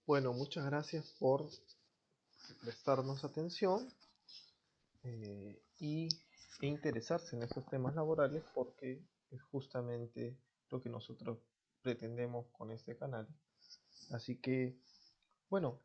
Bueno, muchas gracias por prestarnos atención y, e interesarse en estos temas laborales porque es justamente lo que nosotros pretendemos con este canal. Así que, bueno,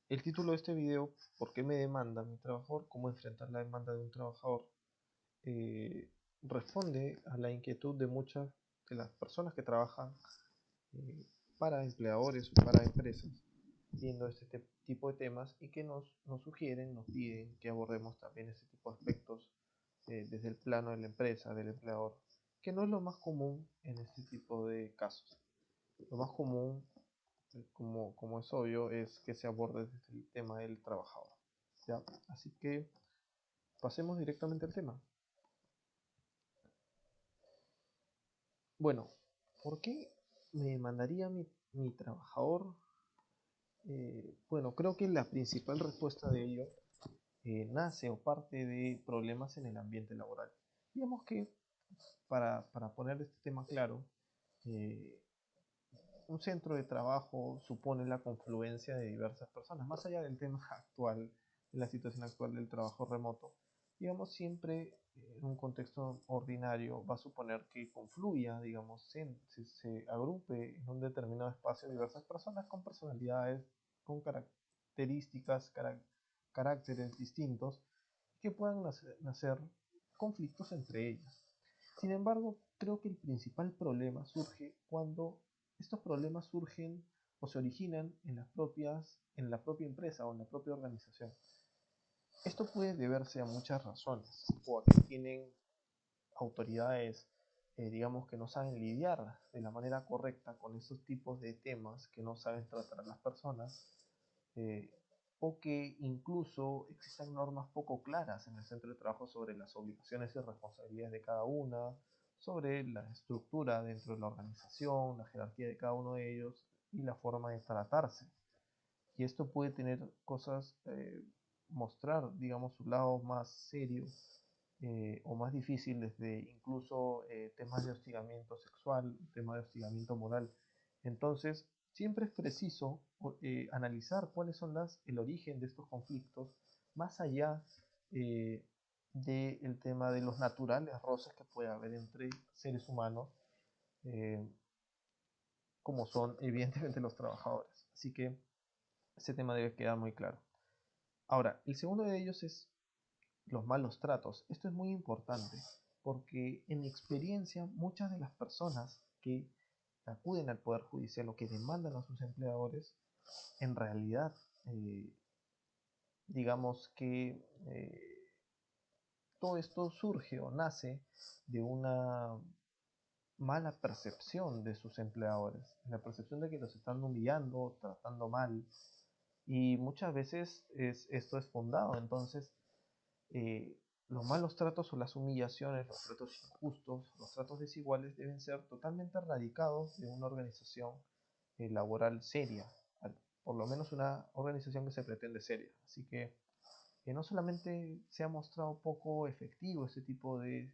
el título de este video, ¿por qué me demanda mi trabajador? ¿Cómo enfrentar la demanda de un trabajador? eh, Responde a la inquietud de muchas de las personas que trabajan eh, para empleadores o para empresas viendo este tipo de temas y que nos sugieren, nos piden que abordemos también este tipo de aspectos desde el plano de la empresa, del empleador, que no es lo más común en este tipo de casos. Lo más común, como es obvio, es que se aborde desde el tema del trabajador. ¿Ya? Así que pasemos directamente al tema. Bueno, ¿por qué me mandaría mi trabajador? Bueno, creo que la principal respuesta de ello nace o parte de problemas en el ambiente laboral. Digamos que, para poner este tema claro, eh, un centro de trabajo supone la confluencia de diversas personas, más allá del tema actual, de la situación actual del trabajo remoto. Digamos, siempre en un contexto ordinario va a suponer que confluya, digamos, se agrupe en un determinado espacio diversas personas con personalidades, con características, caracteres distintos, que puedan nacer conflictos entre ellas. Sin embargo, creo que el principal problema surge cuando estos problemas surgen o se originan en la propia empresa o en la propia organización. Esto puede deberse a muchas razones, o a que tienen autoridades, digamos, que no saben lidiar de la manera correcta con estos tipos de temas, que no saben tratar a las personas, eh, o que incluso existan normas poco claras en el centro de trabajo sobre las obligaciones y responsabilidades de cada una, sobre la estructura dentro de la organización, la jerarquía de cada uno de ellos y la forma de tratarse. Y esto puede tener cosas, mostrar, digamos, su lado más serio o más difícil, desde incluso temas de hostigamiento sexual, temas de hostigamiento moral. Entonces, siempre es preciso analizar cuáles son el origen de estos conflictos, más allá eh, del tema de los naturales roces que puede haber entre seres humanos, eh, como son evidentemente los trabajadores. Así que ese tema debe quedar muy claro. Ahora, el segundo de ellos es los malos tratos. Esto es muy importante porque en mi experiencia muchas de las personas que acuden al Poder Judicial o que demandan a sus empleadores, en realidad, eh, digamos que todo esto surge o nace de una mala percepción de sus empleadores, la percepción de que los están humillando, tratando mal, y muchas veces esto es fundado. Entonces, eh, los malos tratos o las humillaciones, los tratos injustos, los tratos desiguales deben ser totalmente erradicados de una organización laboral seria, por lo menos una organización que se pretende seria. Así que no solamente se ha mostrado poco efectivo este tipo de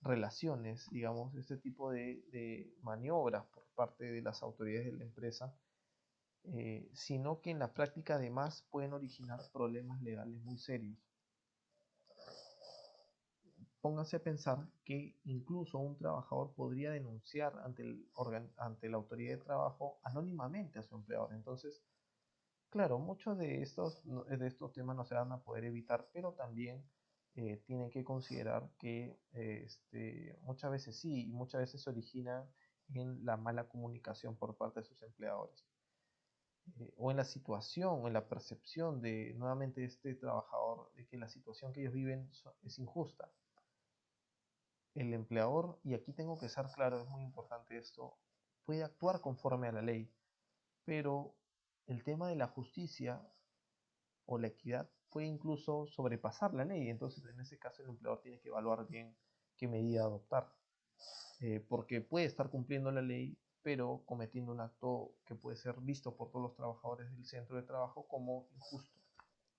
relaciones, digamos, este tipo de maniobras por parte de las autoridades de la empresa, sino que en la práctica además pueden originar problemas legales muy serios. Pónganse a pensar que incluso un trabajador podría denunciar ante la autoridad de trabajo anónimamente a su empleador. Entonces, claro, muchos de estos temas no se van a poder evitar, pero también tienen que considerar que muchas veces sí, y muchas veces se origina en la mala comunicación por parte de sus empleadores, o en la situación, o en la percepción de nuevamente este trabajador, de que la situación que ellos viven es injusta. El empleador, y aquí tengo que ser claro, es muy importante esto, puede actuar conforme a la ley, pero el tema de la justicia o la equidad puede incluso sobrepasar la ley. Entonces, en ese caso, el empleador tiene que evaluar bien qué medida adoptar, porque puede estar cumpliendo la ley, pero cometiendo un acto que puede ser visto por todos los trabajadores del centro de trabajo como injusto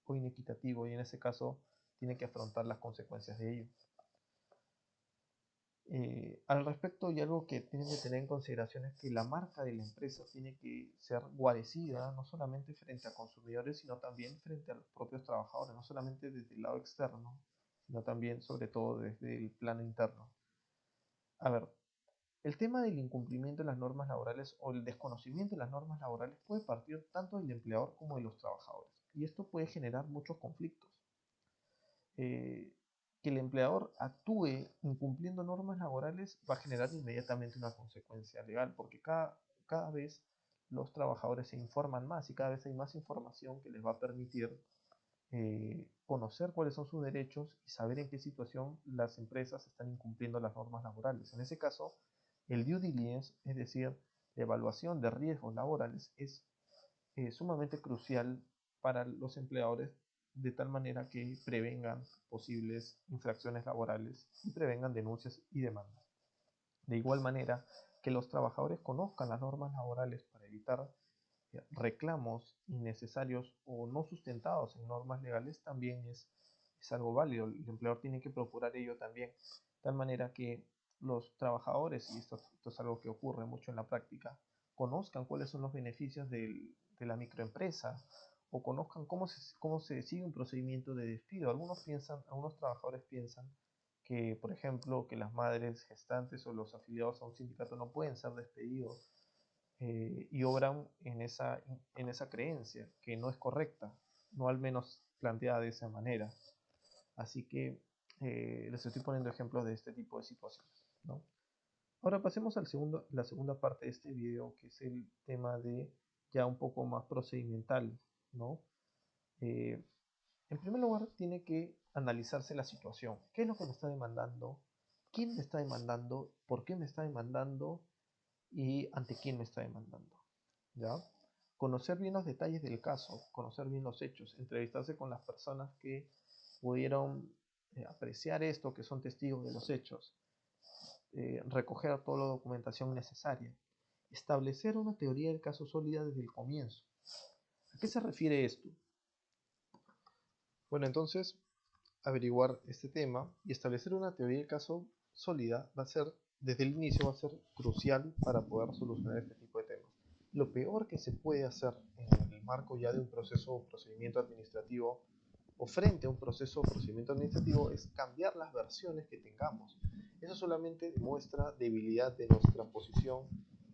o inequitativo, y en ese caso tiene que afrontar las consecuencias de ello. Al respecto, y algo que tienen que tener en consideración es que la marca de la empresa tiene que ser guarecida no solamente frente a consumidores, sino también frente a los propios trabajadores, no solamente desde el lado externo, sino también, sobre todo, desde el plano interno. A ver, el tema del incumplimiento de las normas laborales o el desconocimiento de las normas laborales puede partir tanto del empleador como de los trabajadores, y esto puede generar muchos conflictos. eh, que el empleador actúe incumpliendo normas laborales va a generar inmediatamente una consecuencia legal, porque cada vez los trabajadores se informan más y cada vez hay más información que les va a permitir conocer cuáles son sus derechos y saber en qué situación las empresas están incumpliendo las normas laborales. En ese caso, el due diligence, es decir, la evaluación de riesgos laborales, es sumamente crucial para los empleadores de tal manera que prevengan posibles infracciones laborales y prevengan denuncias y demandas. De igual manera, que los trabajadores conozcan las normas laborales para evitar reclamos innecesarios o no sustentados en normas legales también es algo válido. El empleador tiene que procurar ello también, de tal manera que los trabajadores, y esto es algo que ocurre mucho en la práctica, conozcan cuáles son los beneficios de la microempresa o conozcan cómo se sigue un procedimiento de despido. Algunos trabajadores piensan que, por ejemplo, que las madres gestantes o los afiliados a un sindicato no pueden ser despedidos y obran en esa creencia que no es correcta, no al menos planteada de esa manera. Así que les estoy poniendo ejemplos de este tipo de situaciones, ¿no? Ahora pasemos al la segunda parte de este video, que es el tema de ya un poco más procedimental, ¿no? Eh, en primer lugar, tiene que analizarse la situación. ¿Qué es lo que me está demandando? ¿Quién me está demandando? ¿Por qué me está demandando? ¿Y ante quién me está demandando? ¿Ya? Conocer bien los detalles del caso, conocer bien los hechos, entrevistarse con las personas que pudieron apreciar esto, que son testigos de los hechos, recoger toda la documentación necesaria, establecer una teoría del caso sólida desde el comienzo. ¿A qué se refiere esto? Bueno, entonces, averiguar este tema y establecer una teoría del caso sólida va a ser, desde el inicio, va a ser crucial para poder solucionar este tipo de temas. Lo peor que se puede hacer en el marco ya de un proceso o procedimiento administrativo o frente a un proceso o procedimiento administrativo es cambiar las versiones que tengamos. Eso solamente demuestra debilidad de nuestra posición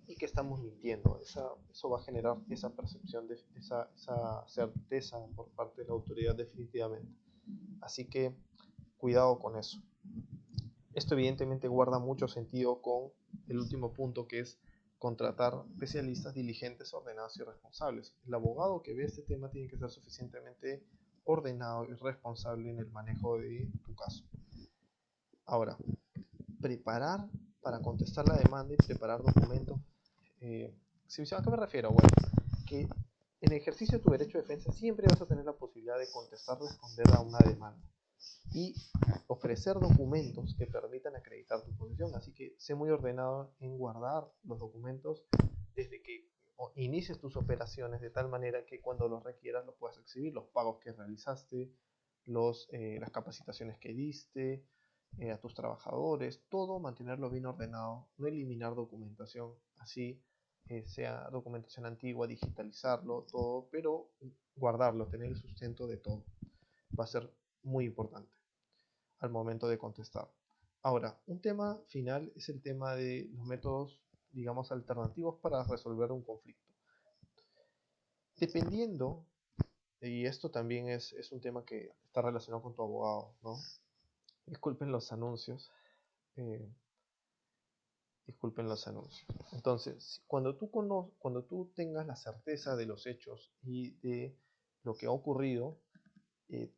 y que estamos mintiendo. Eso va a generar esa percepción, esa certeza por parte de la autoridad definitivamente. Así que cuidado con eso. Esto evidentemente guarda mucho sentido con el último punto, que es contratar especialistas diligentes, ordenados y responsables. El abogado que ve este tema tiene que ser suficientemente ordenado y responsable en el manejo de tu caso. Ahora, preparar para contestar la demanda y preparar documentos. ¿A qué me refiero? Bueno, que en el ejercicio de tu derecho de defensa siempre vas a tener la posibilidad de contestar, responder a una demanda y ofrecer documentos que permitan acreditar tu posición. Así que sé muy ordenado en guardar los documentos desde que inicies tus operaciones, de tal manera que cuando los requieras los puedas exhibir, los pagos que realizaste, las capacitaciones que diste a tus trabajadores, todo mantenerlo bien ordenado, no eliminar documentación, así sea documentación antigua, digitalizarlo, todo, pero guardarlo, tener el sustento de todo. Va a ser muy importante al momento de contestar. Ahora, un tema final es el tema de los métodos, digamos, alternativos para resolver un conflicto. Dependiendo, y esto también es un tema que está relacionado con tu abogado, ¿no? Disculpen los anuncios. eh, Disculpen los anuncios. Entonces, cuando tú tengas la certeza de los hechos y de lo que ha ocurrido, eh,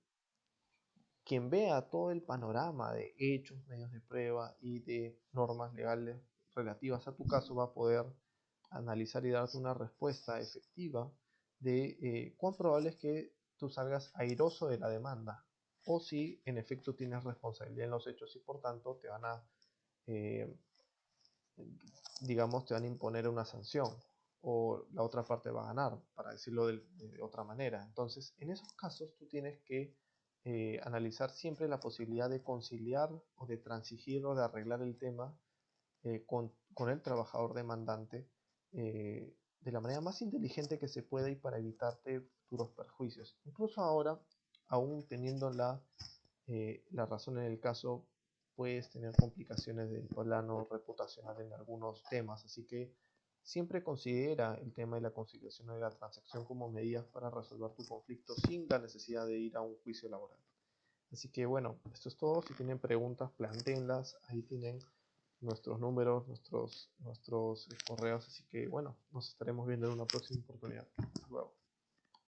quien vea todo el panorama de hechos, medios de prueba y de normas legales relativas a tu caso va a poder analizar y darte una respuesta efectiva de cuán probable es que tú salgas airoso de la demanda o si en efecto tienes responsabilidad en los hechos y por tanto te van a, eh, digamos, te van a imponer una sanción o la otra parte va a ganar, para decirlo de otra manera. Entonces, en esos casos tú tienes que analizar siempre la posibilidad de conciliar o de transigir o de arreglar el tema con el trabajador demandante de la manera más inteligente que se pueda y para evitarte futuros perjuicios. Incluso ahora, aún teniendo la razón en el caso, puedes tener complicaciones del plano reputacional en algunos temas, así que siempre considera el tema de la conciliación de la transacción como medidas para resolver tu conflicto sin la necesidad de ir a un juicio laboral. Así que bueno, esto es todo. Si tienen preguntas, planteenlas. Ahí tienen nuestros números, nuestros correos. Así que bueno, nos estaremos viendo en una próxima oportunidad. Hasta luego.